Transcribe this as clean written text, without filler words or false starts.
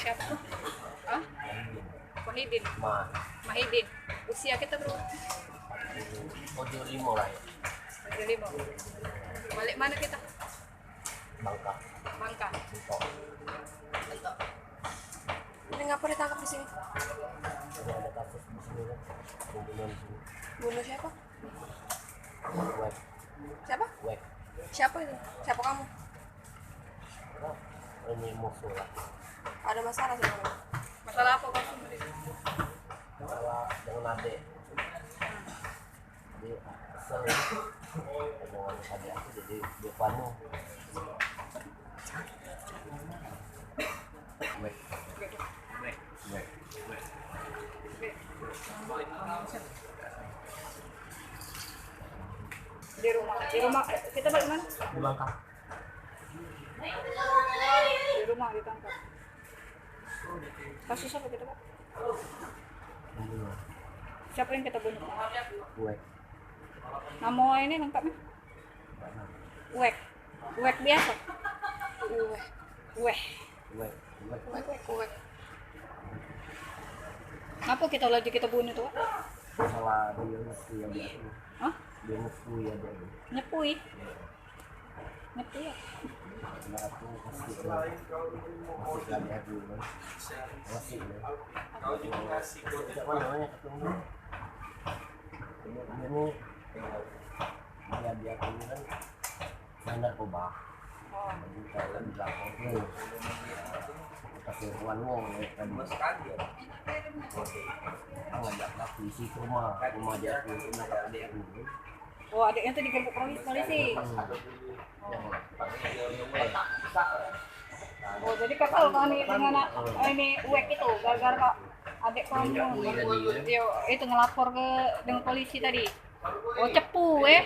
Siapa tuh? Ah? Mahidin. Mahidin. Usia kita berapa? 75 lah ya. 75. Balik mana kita? Bangka. Bangka. Bentok. Bentok. Ini ngapa ditangkap di sini? Jadi ada kasus di sini kan. Pembunuhan di sini. Bunuh siapa? Wek. Siapa? Wek. Siapa itu? Siapa kamu? Nah, ini musuh lah. Ada masalah sebenarnya. Masalah apa kamu? Masalah dengan adik. Dia kesel dengan adik aku jadi dia panu. Wek. Wek. Wek. Di rumah kita balik mana? Di Bangka. Di rumah ditangkap. Kasus apa kita, Pak? Pembunuhan. Siapa yang kita bunuh? Wek. Nama ini lengkapnya? Wek. Wek biasa. Wek. Wek. Wek. Wek. Wek. Apa kita bunuh tuh, Pak? Masalah dia musuh ya dia aku. Hah? Dia musuh ya dia. Nyepui. Nyepui ya? Nah aku kasih lagi aku kan. Masih ya. Siapa namanya ketemu? Ini dia aku kan main narkoba. Oh. Jadi kalau di belakang tuh tapi uangmu tadi ngajak aku isi ke rumah dia aku nangkap adik aku. Oh, adiknya tuh digerebek polisi. Oh, jadi kakak kami dengan ini Wek itu gara-gara adik kamu itu ngelapor ke dengan polisi tadi. Oh, cepu. Oh, iya.